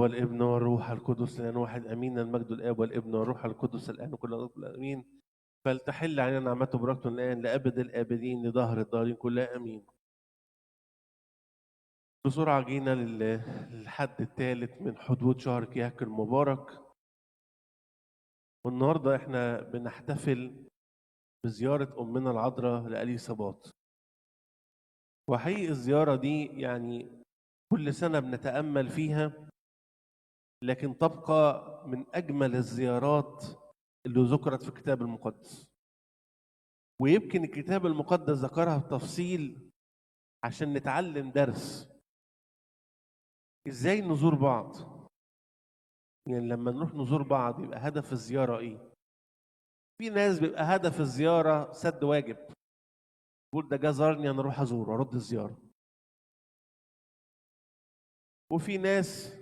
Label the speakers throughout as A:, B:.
A: والابن والروح القدس الآن واحد أمين. المجد الآب والابن والروح القدس الآن وكل الأرض أمين. فلتحل علينا نعمته بركته الآن لأبد الآبدين لدهر الدارين كلها أمين. بسرعة جينا للحد الثالث من حدود شهر كياك المبارك، والنهارده احنا بنحتفل بزيارة أمنا العذراء لأليصابات. وحقيقي الزيارة دي يعني كل سنة بنتأمل فيها، لكن تبقى من أجمل الزيارات اللي ذكرت في الكتاب المقدس. ويمكن الكتاب المقدس ذكرها بتفصيل عشان نتعلم درس ازاي نزور بعض. يعني لما نروح نزور بعض يبقى هدف الزيارة ايه؟ في ناس بيبقى هدف الزيارة سد واجب، يقول ده جه زارني انا اروح ازوره ارد الزيارة. وفي ناس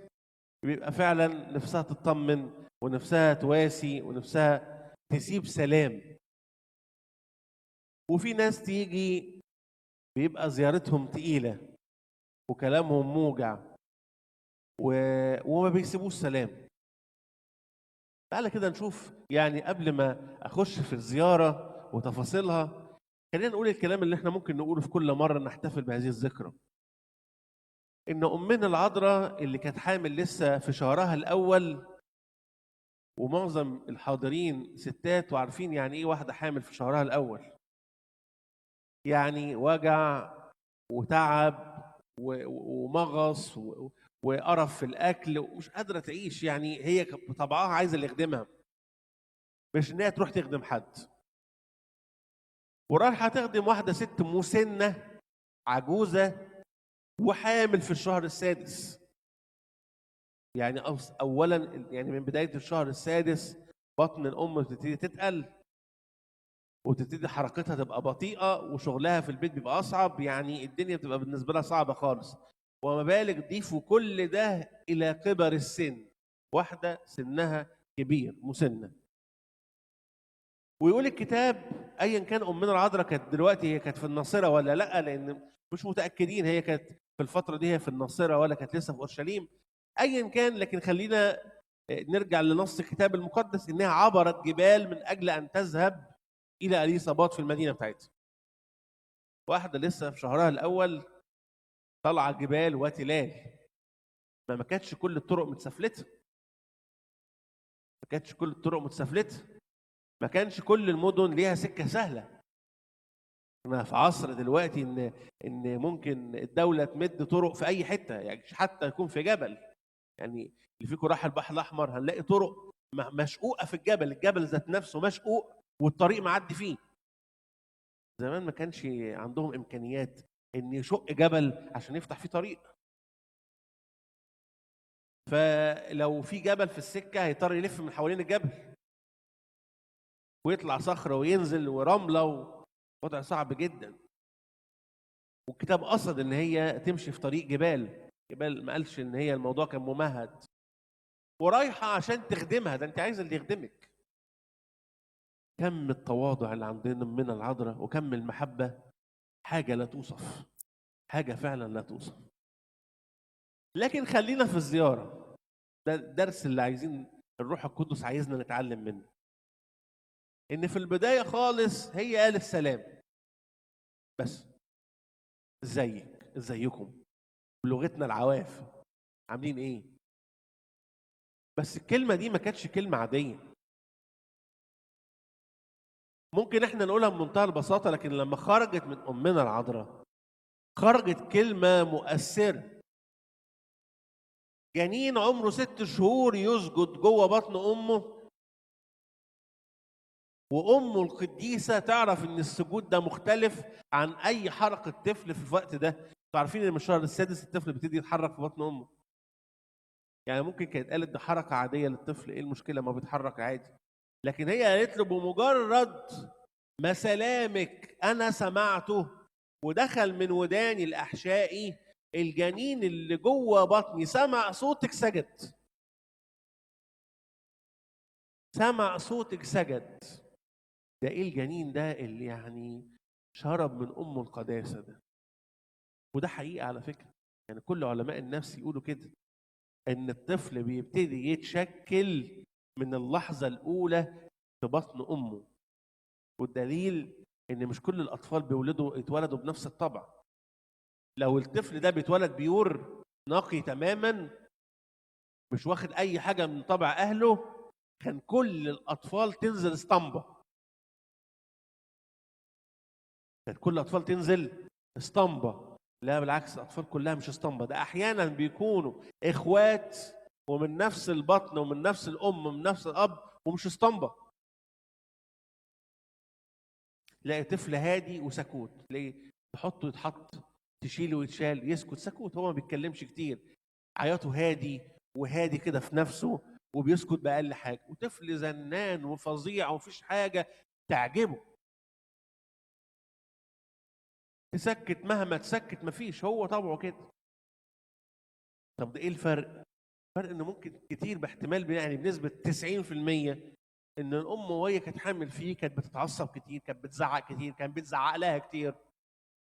A: بيبقى فعلا نفسها تطمن ونفسها تواسي ونفسها تسيب سلام. وفي ناس تيجي بيبقى زيارتهم تقيلة وكلامهم موجع وما بيسيبوش سلام. تعالى كده نشوف، يعني قبل ما اخش في الزياره وتفاصيلها خلينا نقول الكلام اللي احنا ممكن نقوله في كل مره نحتفل بهذه الذكرى. ان امنا العذراء اللي كانت حامل لسه في شهرها الاول، ومعظم الحاضرين ستات وعارفين يعني ايه واحده حامل في شهرها الاول. يعني وجع وتعب ومغص وقرف في الاكل ومش قادره تعيش. يعني هي بطبعها عايزه اللي يخدمها، مش ان هي تروح تخدم حد. ورايحه تخدم واحده ست مسنه عجوزه وحامل في الشهر السادس. يعني اولا يعني من بدايه الشهر السادس بطن الام بتبتدي تتقل وتبتدي حركتها تبقى بطيئه وشغلها في البيت بيبقى اصعب. يعني الدنيا بتبقى بالنسبه لها صعبه خالص، وما بالك ضيفوا كل ده الى كبر السن، واحده سنها كبير مسنه. ويقول الكتاب ايا كان امنا العذراء كانت دلوقتي هي كانت في الناصره ولا لا، لان مش متاكدين هي كانت في الفتره دي هي في الناصره ولا كانت لسه في اورشليم. ايا كان، لكن خلينا نرجع لنص الكتاب المقدس انها عبرت جبال من اجل ان تذهب الى اليصابات في المدينه بتاعتها. واحده لسه في شهرها الاول طالعه جبال وتلال، ما كانتش كل الطرق متسفلته، ما كانتش كل الطرق متسفلته، ما كانش كل المدن ليها سكه سهله. احنا في عصر دلوقتي ان ممكن الدوله تمد طرق في اي حته، يعني حتى يكون في جبل. يعني اللي فيكم راح البحر الاحمر هنلاقي طرق مشقوقه في الجبل، الجبل ذات نفسه مشقوق والطريق معدي فيه. زمان ما كانش عندهم امكانيات ان يشق جبل عشان يفتح فيه طريق. فلو في جبل في السكه هيضطر يلف من حوالين الجبل ويطلع صخره وينزل ورمله ووضع صعب جدا. والكتاب قصد ان هي تمشي في طريق جبال جبال، ما قالش ان هي الموضوع كان ممهد. ورايحه عشان تخدمها، ده انت عايز اللي يخدمك. كم التواضع اللي عندنا من العذراء وكم المحبه، حاجه لا توصف، حاجه فعلا لا توصف. لكن خلينا في الزياره، ده الدرس اللي عايزين الروح القدس عايزنا نتعلم منه. ان في البدايه خالص هي قالت سلام بس. ازيك، ازيكم، بلغتنا العواف، عاملين ايه. بس الكلمه دي ما كانتش كلمه عاديه. ممكن احنا نقولها بمنتهى البساطه، لكن لما خرجت من امنا العذراء خرجت كلمه مؤثره. جنين عمره 6 شهور يسجد جوه بطن امه، وامه القديسه تعرف ان السجود ده مختلف عن اي حركه طفل في الوقت ده. انتوا عارفين ان من الشهر السادس الطفل بيبتدي يتحرك في بطن امه. يعني ممكن كانت قالت ده حركه عاديه للطفل، ايه المشكله ما بيتحرك عادي. لكن هي قالت له بمجرد ما سلامك انا سمعته ودخل من وداني الاحشائي، الجنين اللي جوه بطني سمع صوتك سجد، سمع صوتك سجد. ده ايه الجنين ده اللي يعني شرب من امه القداسه ده. وده حقيقه على فكره، يعني كل علماء النفس يقولوا كده. ان الطفل بيبتدي يتشكل من اللحظه الاولى في بطن امه. والدليل ان مش كل الاطفال يتولدوا بنفس الطبع. لو الطفل ده بيتولد بيور نقي تماما، مش واخد اي حاجه من طبع اهله، كان كل الاطفال تنزل اسطمبه. كانت كل الاطفال تنزل اسطمبه. لا بالعكس، الاطفال كلها مش اسطمبه، ده احيانا بيكونوا اخوات ومن نفس البطن ومن نفس الام ومن نفس الاب ومش اسطمبه. تلاقي طفل هادي وسكوت، تلاقي تحطه يتحط، تشيله ويتشال، يسكت سكوت، هو ما بيتكلمش كتير، عياطه هادي وهادي كده في نفسه، وبيسكت بأقل حاجه. وطفل زنان وفظيع ومفيش حاجه تعجبه، تسكت مهما تسكت مفيش، هو طبعه كده. طب ده ايه الفرق؟ الفرق انه ممكن كتير باحتمال يعني بنسبه 90% ان الام وهي كانت حامل فيه كانت بتتعصب كتير، كانت بتزعق كتير، كانت بتزعق لها كتير،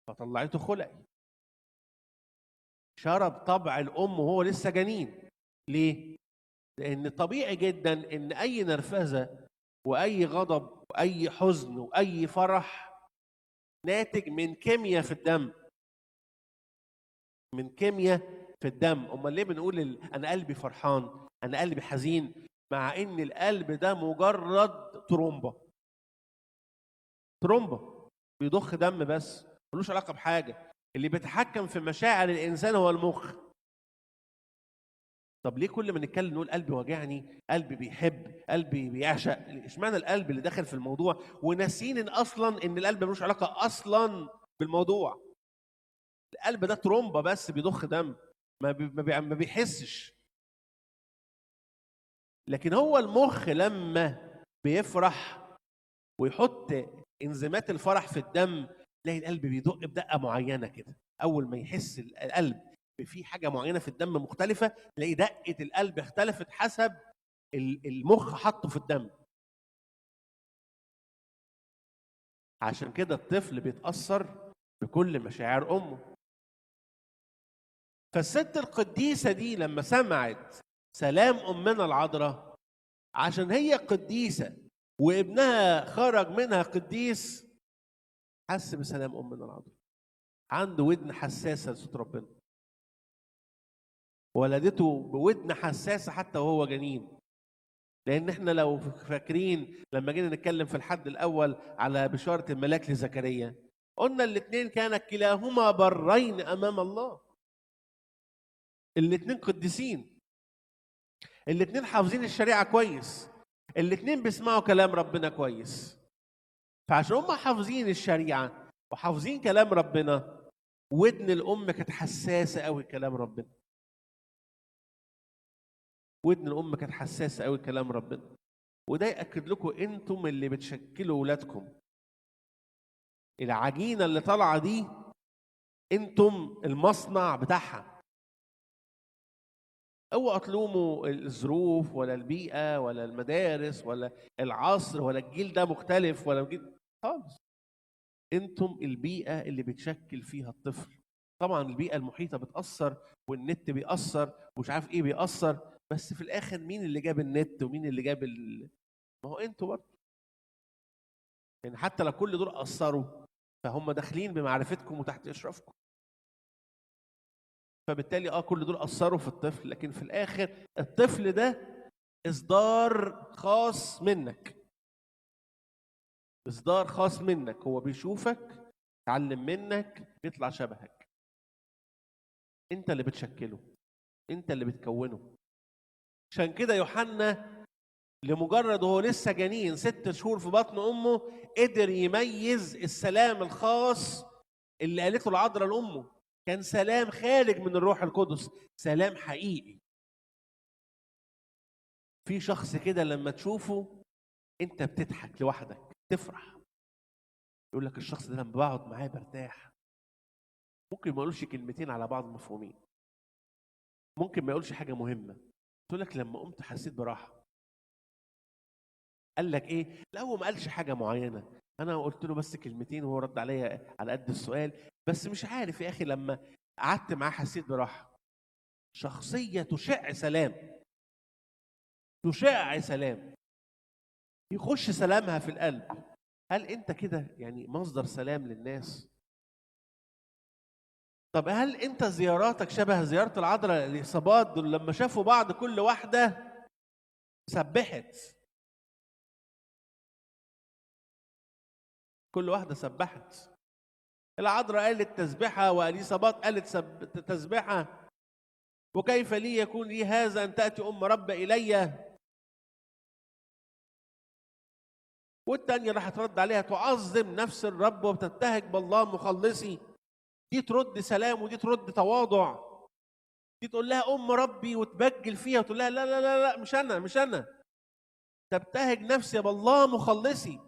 A: فطلعته خلقي. شرب طبع الام وهو لسه جنين. ليه؟ لان طبيعي جدا ان اي نرفزه واي غضب واي حزن واي فرح ناتج من كيمياء في الدم. من كيمياء في الدم. امال ليه بنقول انا قلبي فرحان، انا قلبي حزين، مع ان القلب ده مجرد ترومبه. ترومبه بيضخ دم بس، ملوش علاقه بحاجه. اللي بيتحكم في مشاعر الانسان هو المخ. طب ليه كل ما نتكلم نقول قلبي وجعني، قلبي بيحب، قلبي بيعشق؟ اشمعنى القلب اللي داخل في الموضوع، وناسين ان اصلا ان القلب ملوش علاقه اصلا بالموضوع؟ القلب ده ترومبه بس بيضخ دم، ما بيحسش. لكن هو المخ لما بيفرح ويحط انزيمات الفرح في الدم، تلاقي القلب بيدق بدقه معينه كده. اول ما يحس القلب في حاجه معينه في الدم مختلفه، تلاقي دقه القلب اختلفت حسب المخ حطه في الدم. عشان كده الطفل بيتاثر بكل مشاعر امه. فالست القديسه دي لما سمعت سلام امنا العذراء، عشان هي قديسه وابنها خرج منها قديس، حس بسلام امنا العذراء. عنده ودن حساسه لصوت ربنا، ولدته بودن حساسه حتى وهو جنين. لان احنا لو فاكرين لما جينا نتكلم في الحد الاول على بشاره الملاك لزكريا، قلنا الاثنين كان كلاهما برين امام الله. الاثنين قديسين، الاثنين حافظين الشريعه كويس، الاثنين بيسمعوا كلام ربنا كويس. فعشان هم حافظين الشريعه وحافظين كلام ربنا، ودن الام كانت حساسه قوي كلام ربنا. ودن الام كانت حساسه قوي كلام ربنا. وده ياكد لكم انتم اللي بتشكلوا اولادكم. العجينه اللي طالعه دي انتم المصنع بتاعها. اوعوا تلوموا الظروف ولا البيئه ولا المدارس ولا العصر ولا الجيل ده مختلف ولا الجيل خالص. انتم البيئه اللي بتشكل فيها الطفل. طبعا البيئه المحيطه بتاثر، والنت بيأثر ومش عارف ايه بيأثر، بس في الاخر مين اللي جاب النت ومين اللي جاب ما هو انتوا برضه. يعني حتى لو كل دول اثروا، فهم داخلين بمعرفتكم وتحت اشرافكم. فبالتالي كل دول اثروا في الطفل، لكن في الاخر الطفل ده اصدار خاص منك. اصدار خاص منك، هو بيشوفك، يتعلم منك، بيطلع شبهك. انت اللي بتشكله، انت اللي بتكونه. عشان كده يوحنا لمجرد وهو لسه جنين 6 شهور في بطن امه قدر يميز السلام الخاص اللي قالته العذراء لامه. كان سلام خارج من الروح القدس، سلام حقيقي. في شخص كده لما تشوفه انت بتضحك لوحدك، تفرح. يقول لك الشخص ده لما بقعد معاه برتاح. ممكن ما يقولش كلمتين على بعض مفهومين، ممكن ما يقولش حاجه مهمه، تقول لك لما قمت حسيت براحه. قال لك ايه؟ لا هو ما قالش حاجه معينه، انا قلت له بس كلمتين وهو رد عليا على قد السؤال، بس مش عارف يا اخي لما قعدت معاه حسيت براحه. شخصية تشع سلام، تشع سلام، يخش سلامها في القلب. هل انت كده يعني مصدر سلام للناس؟ طب هل انت زياراتك شبه زيارة العذراء الإصابات دول لما شافوا بعض كل واحدة سبحت، كل واحدة سبحت. العذراء قالت تسبحة وإليصابات قالت تسبحة. وكيف لي يكون لي هذا أن تأتي أم رب إلي؟ والتانية راح ترد عليها تعظم نفس الرب وبتبتهج بالله مخلصي. دي ترد سلام ودي ترد تواضع. دي تقول لها ام ربي وتبجل فيها وتقول لها لا لا لا لا مش انا مش انا. تبتهج نفسي بالله مخلصي.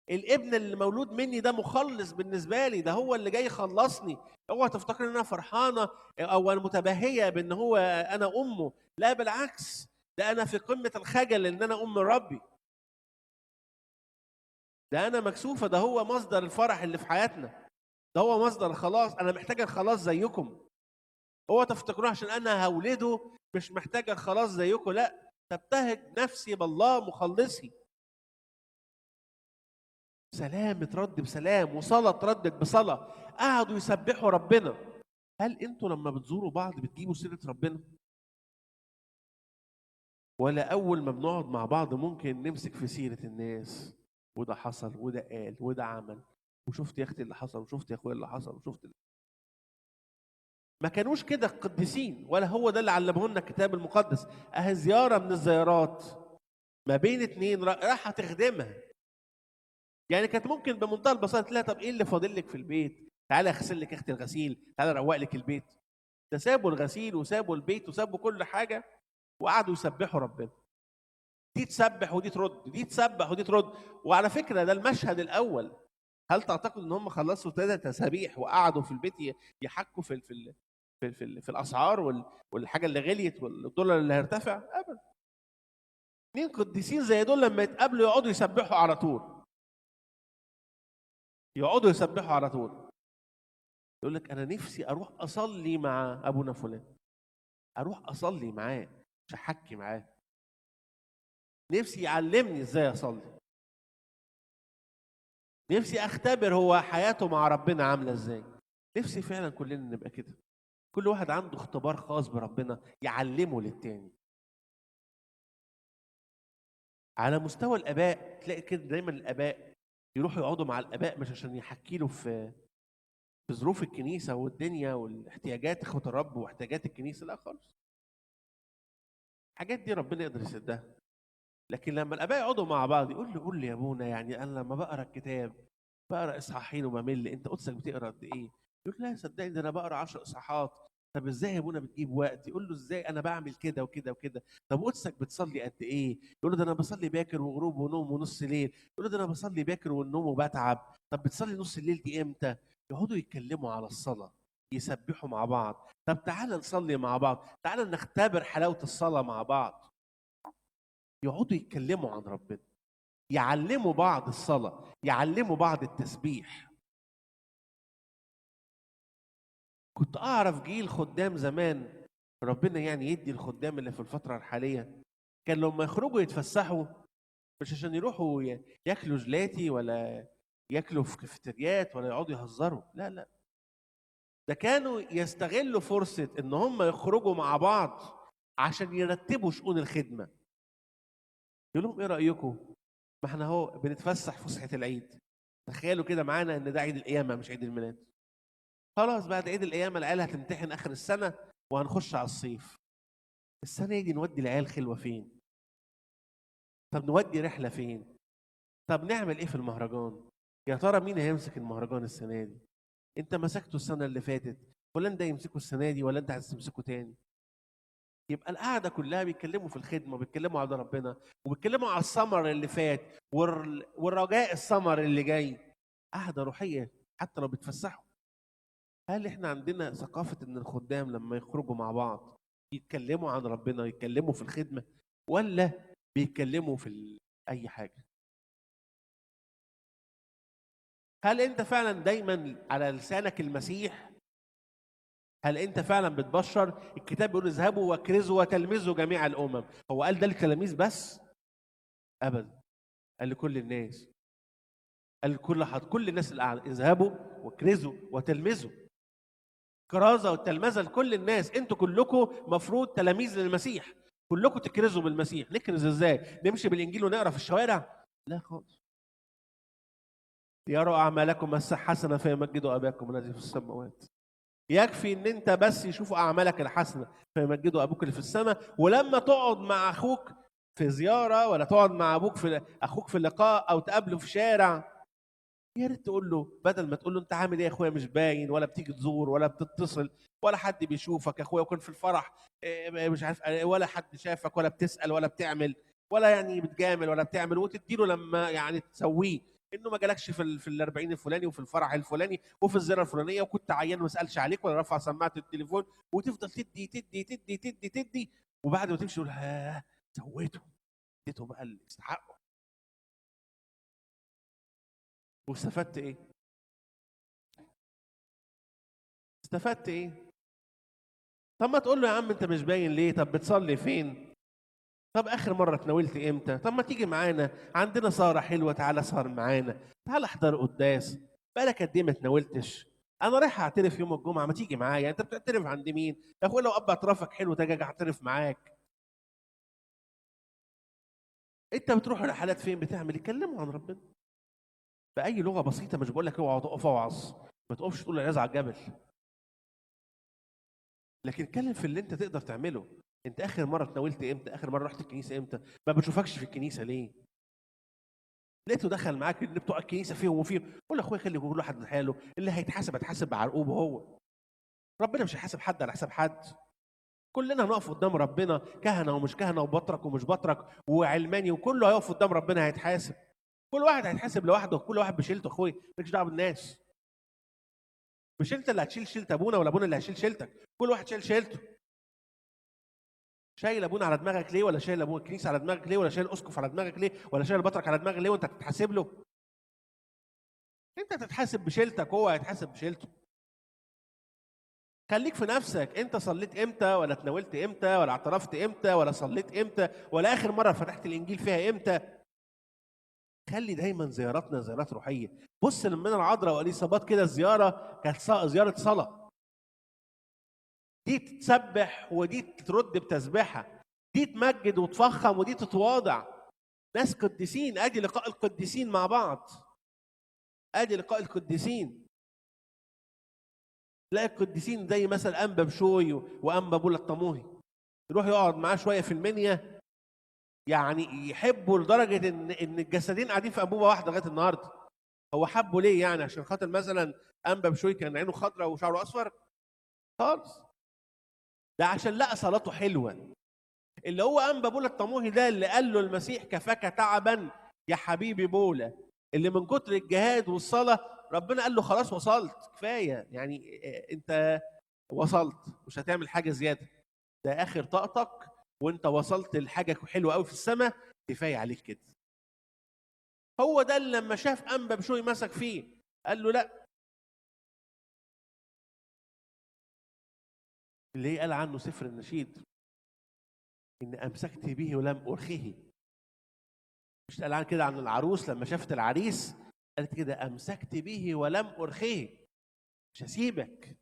A: الابن اللي مولود مني ده مخلص بالنسبه لي، ده هو اللي جاي يخلصني. اوعى تفتكر ان انا فرحانه او انا متباهيه بان هو انا امه، لا بالعكس، ده انا في قمه الخجل ان انا ام ربي. ده انا مكسوفه، ده هو مصدر الفرح اللي في حياتنا، ده هو مصدر الخلاص. انا محتاجه الخلاص زيكم. هو تفتكروه عشان انا هولده مش محتاجه الخلاص زيكم، لا، تبتهج نفسي بالله مخلصي. سلام اترد بسلام وصلاه اتردت بصلاه. قعدوا يسبحوا ربنا. هل انتوا لما بتزوروا بعض بتجيبوا سيره ربنا؟ ولا اول ما بنقعد مع بعض ممكن نمسك في سيره الناس، وده حصل وده قال وده عمل، وشفت يا اختي اللي حصل وشفت يا اخويا اللي حصل وشفت ما كانوش كده القديسين، ولا هو ده اللي علمه لنا الكتاب المقدس. اهي زياره من الزيارات ما بين اتنين راح تخدمها. يعني كانت ممكن بمنتهى البساطه تلاقي طب ايه اللي فاضل لك في البيت؟ تعالى اغسل لك يا اختي الغسيل، تعالى اروق لك البيت. ده سابوا الغسيل وسابوا البيت وسابوا كل حاجه وقعدوا يسبحوا ربنا. دي تسبح ودي ترد، دي تسبح ودي ترد. وعلى فكره ده المشهد الاول. هل تعتقد ان هم خلصوا 3 تسابيح وقعدوا في البيت يحكوا في الاسعار والحاجه اللي غليت والدولار اللي هيرتفع؟ ابدا. 2 قديسين زي دول لما يتقابلوا يقعدوا يسبحوا على طول، يقعدوا يسبحوا على طول. يقول لك انا نفسي اروح اصلي مع ابونا فلان، اروح اصلي معاه، مش احكي معاه. نفسي يعلمني ازاي اصلي، نفسي اختبر هو حياته مع ربنا عامله ازاي. نفسي فعلا كلنا نبقى كده، كل واحد عنده اختبار خاص بربنا يعلمه للتاني. على مستوى الاباء تلاقي كده دايما الاباء يروحوا يقعدوا مع الاباء مش عشان يحكي له في ظروف الكنيسه والدنيا والاحتياجات اخوه الرب واحتياجات الكنيسه، لا خالص. الحاجات دي ربنا يقدر يسدها. لكن لما الاباء يقعدوا مع بعض يقول لي قول لي يا ابونا، يعني انا لما بقرا الكتاب بقرا اصحاحين وبمل، انت قدسك بتقرا قد ايه؟ يقول لا صدقني ده انا بقرا 10 اصحاحات. طب ازاي يا ابونا بتجيب وقت؟ يقول له ازاي انا بعمل كده وكده وكده. طب قدسك بتصلي قد ايه؟ يقول له ده انا بصلي باكر وغروب ونوم ونص ليل. يقول له ده انا بصلي باكر والنوم وبتعب. طب بتصلي نص الليل دي امتى؟ يقعدوا يتكلموا على الصلاه، يسبحوا مع بعض. طب تعالى نصلي مع بعض، تعالى نختبر حلاوه الصلاه مع بعض. يقعدوا يتكلموا عن ربنا، يعلموا بعض الصلاة، يعلموا بعض التسبيح. كنت أعرف جيل خدام زمان، ربنا يعني يدي الخدام اللي في الفترة الحالية، كان لما يخرجوا يتفسحوا مش عشان يروحوا ياكلوا جلاتي ولا ياكلوا في كافيتريات ولا يقعدوا يهزروا، لا لا، ده كانوا يستغلوا فرصة إن هم يخرجوا مع بعض عشان يرتبوا شؤون الخدمة. يقول لهم إيه رأيكم؟ ما احنا اهو بنتفسح فسحة العيد، تخيلوا كده معانا إن ده عيد القيامة مش عيد الميلاد. خلاص بعد عيد القيامة العيال هتمتحن آخر السنة وهنخش على الصيف. السنة دي نودي العيال خلوة فين؟ طب نودي رحلة فين؟ طب نعمل إيه في المهرجان؟ يا ترى مين هيمسك المهرجان السنة دي؟ أنت مسكته السنة اللي فاتت، ولا أنت يمسكه السنة دي ولا أنت عايز تمسكه تاني؟ يبقى القعدة كلها بيتكلموا في الخدمة وبيتكلموا على ربنا وبيتكلموا على الثمر اللي فات والرجاء الثمر اللي جاي. قعدة روحية حتى لو بيتفسحوا. هل احنا عندنا ثقافة ان الخدام لما يخرجوا مع بعض يتكلموا عن ربنا، يتكلموا في الخدمة، ولا بيتكلموا اي حاجة؟ هل انت فعلا دايما على لسانك المسيح، هل انت فعلا بتبشر؟ الكتاب بيقول اذهبوا واكرزوا وتلمذوا جميع الامم. هو قال ده للتلاميذ بس؟ ابدا، قال لكل الناس، قال كل الناس الأعلى اذهبوا واكرزوا وتلمذوا. كرازه والتلمذه لكل الناس. انتوا كلكم مفروض تلاميذ للمسيح، كلكم تكرزوا بالمسيح. نكرز ازاي؟ نمشي بالانجيل ونقرا في الشوارع؟ لا خالص. يروا اعمالكم حسنه فيمجدوا اباكم الذي في السماوات. يكفي ان انت بس يشوفوا اعمالك الحسنه فيمجدوا ابوك اللي في السماء. ولما تقعد مع اخوك في زياره، ولا تقعد مع ابوك في اخوك في لقاء، او تقابله في شارع، يا ريت تقول له، بدل ما تقول له انت عامل ايه يا اخويا مش باين، ولا بتيجي تزور، ولا بتتصل، ولا حد بيشوفك يا اخويا، وكن في الفرح مش عارف ولا حد شافك، ولا بتسال، ولا بتعمل، ولا يعني بتجامل، ولا بتعمل، وتديله لما يعني تسويه انه ما جالكش في ال40 الفلاني، وفي الفرح الفلاني، وفي الزياره الفلانيه، وكنت عيان وما سالش عليك، ولا رفع سماعه التليفون، وتفضل تدي تدي تدي تدي تدي، وبعد ما تمشي تقول ها سويته، اديته بقى اللي يستحقه. واستفدت ايه؟ استفدت ايه؟ طب ما تقول له يا عم انت مش باين ليه؟ طب بتصلي فين؟ طب اخر مره اتناولت امتى؟ طب ما تيجي معانا، عندنا سهره حلوه، تعالى سهر معانا، تعالى احضر قداس، بقالك قد ايه ما اتناولتش؟ انا رايح اعترف يوم الجمعه، ما تيجي معايا؟ انت بتعترف عند مين؟ يا اخويا لو اب اعترافك حلو تاجي اعترف معاك. انت بتروح رحلات فين؟ بتعمل إيه؟ كلموا عن ربنا باي لغه بسيطه. مش بقول لك اوعى تقف اوعظ، ما تقفش تقول العظ على الجبل، لكن اتكلم في اللي انت تقدر تعمله. انت اخر مره اتناولت امتى؟ اخر مره رحت الكنيسه امتى؟ ما بتشوفكش في الكنيسه ليه؟ لقيته دخل معاك اللي بتوع الكنيسه فيهم وفيهم. قول يا اخويا خلي كل واحد من حاله، اللي هيتحاسب هيتحاسب بعرقوبه هو. ربنا مش هيحاسب حد على حساب حد. كلنا هنقف قدام ربنا، كهنه ومش كهنه، وبطرك ومش بطرك، وعلماني، وكله هيقف قدام ربنا هيتحاسب. كل واحد هيتحاسب لوحده، كل واحد بشيلته. اخويا مالكش دعوه بالناس. مش انت اللي هتشيل شيلة ابونا، ولا ابونا اللي هيشيل شيلتك. كل واحد شايل شيلته. شايل ابونا على دماغك ليه؟ ولا شايل ابونا الكنيسه على دماغك ليه؟ ولا شايل اسقف على دماغك ليه؟ ولا شايل بطرك على دماغك ليه؟ وانت هتتحاسب له؟ انت هتتحاسب بشيلتك، هو هيتحاسب بشيلته. خليك في نفسك. انت صليت امتى؟ ولا اتناولت امتى؟ ولا اعترفت امتى؟ ولا صليت امتى؟ ولا اخر مره فتحت الانجيل فيها امتى؟ خلي دايما زياراتنا زيارات روحيه. بص لما العذراء واليصابات كده، الزياره كانت زياره صلاه. دي تتسبح ودي ترد بتسبيحه، دي تمجد وتفخم ودي تتواضع. ناس قديسين. ادي لقاء القديسين مع بعض، ادي لقاء القديسين. تلاقي القديسين زي مثلا انبا بشوي وانبا بولا الطموحي، يروح يقعد معاه شويه في المنيا، يعني يحبوا لدرجه ان الجسدين قاعدين في انبوبه واحده لغايه النهارده. هو حبه ليه يعني؟ عشان خاطر مثلا انبا بشوي كان عينه خضراء وشعره اصفر؟ خالص. ده عشان لقى صلاته حلوه. اللي هو انبا بولا الطموحي ده اللي قال له المسيح كفاك تعبا يا حبيبي بولا، اللي من كتر الجهاد والصلاه ربنا قال له خلاص وصلت كفايه يعني. انت وصلت، مش هتعمل حاجه زياده. ده اخر طاقتك، وانت وصلت لحاجه حلوه قوي في السماء، كفايه عليك كده. هو ده اللي لما شاف انبا بشوي مسك فيه، قال له لا. اللي قال عنه سفر النشيد ان امسكت به ولم ارخيه. مش قال عن كده عن العروس لما شافت العريس؟ قالت كده امسكت به ولم ارخيه، مش هسيبك.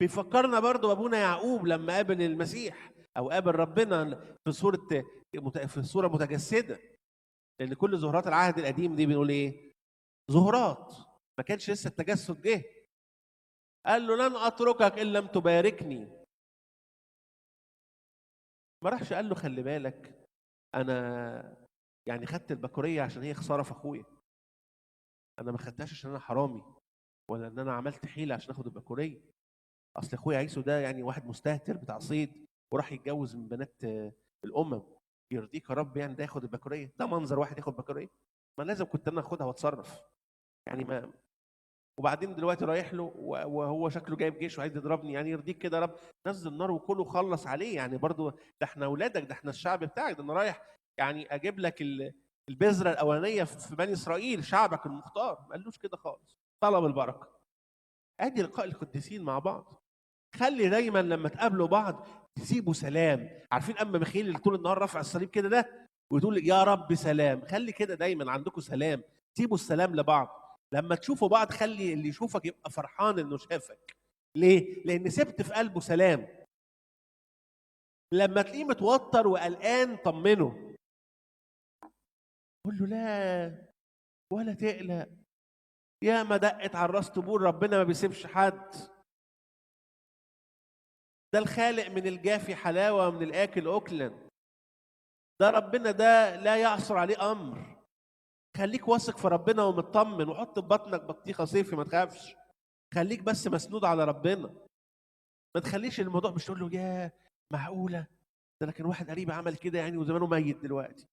A: بيفكرنا برضو ابونا يعقوب لما قابل المسيح، او قابل ربنا في صوره متجسده. لان كل ظهورات العهد القديم دي بنقول ايه؟ ظهورات. ما كانش لسه التجسد جه. قال له لن اتركك ان لم تباركني. ما راحش قال له خلي بالك انا يعني خدت البكوريه عشان هي خساره في اخويا، انا ما خدتهاش عشان انا حرامي، ولا ان انا عملت حيله عشان اخد البكوريه. اصل اخويا عيسو ده يعني واحد مستهتر بتاع صيد، وراح يتجوز من بنات الامم. يرضيك يا رب يعني ده ياخد البكوريه؟ ده منظر واحد ياخد بكوريه؟ ما لازم كنت انا اخدها واتصرف يعني. ما وبعدين دلوقتي رايح له وهو شكله جايب جيش وعايز يضربني، يعني يرضيك كده يا رب؟ نزل نار وكله خلص عليه يعني. برضو ده احنا اولادك، ده احنا الشعب بتاعك، ده انا رايح يعني اجيب لك البذره الاولانيه في بني اسرائيل، شعبك المختار. ما قالوش كده خالص، طلب البركه. ادي لقاء القديسين مع بعض. خلي دايما لما تقابلوا بعض تسيبوا سلام. عارفين اما ميخائيل اللي طول النهار رافع الصليب كده ده وتقول يا رب سلام، خلي كده دايما عندكم سلام، سيبوا السلام لبعض. لما تشوفوا بعض خلي اللي يشوفك يبقى فرحان انه شافك. ليه؟ لان سبت في قلبه سلام. لما تلاقيه متوتر وقلقان طمنه، قول له لا ولا تقلق، يا ما دقت على الراس طبول، ربنا ما بيسيبش حد. ده الخالق من الجافي حلاوه ومن الاكل اكلا. ده ربنا ده لا يعصر عليه امر. خليك واثق في ربنا ومطمن، وحط في بطنك بطيخه صيفي، ما تخافش. خليك بس مسنود على ربنا. ما تخليش الموضوع مش تقول له يا معقوله ده انا كان واحد قريب عمل كده يعني وزمانه ميت دلوقتي،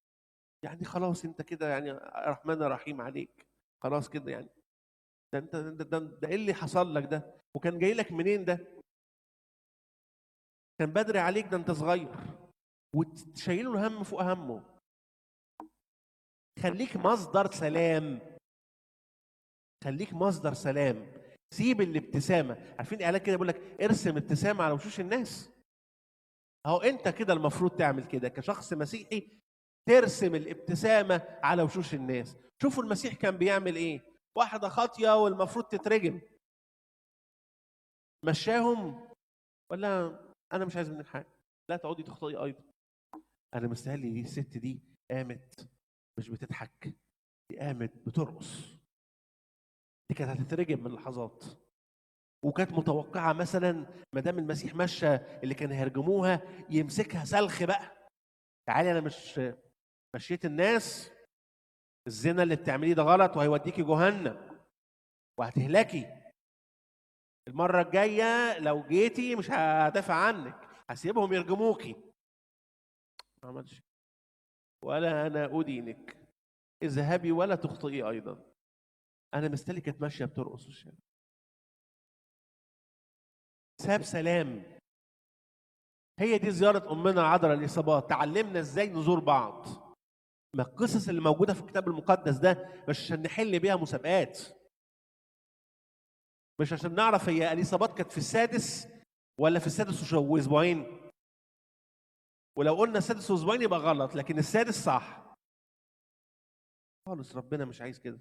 A: يعني خلاص انت كده يعني رحمن رحيم عليك، خلاص كده يعني. ده انت ده ايه اللي حصل لك ده؟ وكان جاي لك منين ده؟ كان بدري عليك، ده انت صغير وتشيله الهم فوق همه. خليك مصدر سلام، خليك مصدر سلام. سيب الابتسامه. عارفين اعلان كده بيقول لك ارسم ابتسامه على وشوش الناس؟ اهو انت كده المفروض تعمل كده كشخص مسيحي، ترسم الابتسامه على وشوش الناس. شوفوا المسيح كان بيعمل ايه. واحده خاطيه والمفروض تترجم، مشاهم ولا انا مش عايز منك حاجه، لا تقعدي تخطئي ايضا. انا مستاهل دي الست دي قامت مش بتضحك، دي قامت بترقص. دي كانت هتترجم من لحظات، وكانت متوقعه مثلا ما دام المسيح مشى اللي كانوا هيرجموها يمسكها سلخ بقى. تعالي انا مش مشيت الناس، الزنا اللي بتعمليه ده غلط وهيوديكي جهنم وهتهلكي. المره الجايه لو جيتي مش هدافع عنك، هسيبهم يرجموكي. ما عملش. ولا انا ادينك، اذهبي ولا تخطئي ايضا. انا مستني كانت ماشيه بترقص في الشارع. ساب سلام. هي دي زياره امنا العذراء اليصابات، تعلمنا ازاي نزور بعض. ما القصص اللي موجوده في الكتاب المقدس ده مش عشان نحل بيها مسابقات، مش عشان نعرف هي اليصابات كانت في السادس ولا في السادس واسبوعين. ولو قلنا السادس واسبوعين يبقى غلط، لكن السادس صح خالص. ربنا مش عايز كده.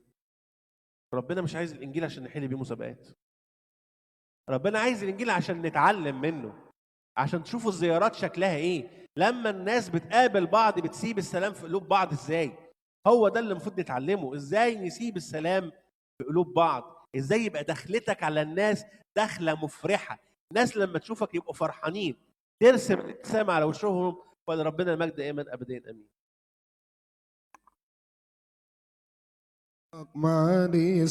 A: ربنا مش عايز الانجيل عشان نحل بيه مسابقات. ربنا عايز الانجيل عشان نتعلم منه، عشان تشوفوا الزيارات شكلها ايه. لما الناس بتقابل بعض بتسيب السلام في قلوب بعض ازاي. هو ده اللي المفروض نتعلمه، ازاي نسيب السلام في قلوب بعض، ازاي يبقى دخلتك على الناس دخله مفرحه. الناس لما تشوفك يبقوا فرحانين، ترسم الابتسامه على وشهم. ولربنا المجد دائما ابدا امين.
B: معني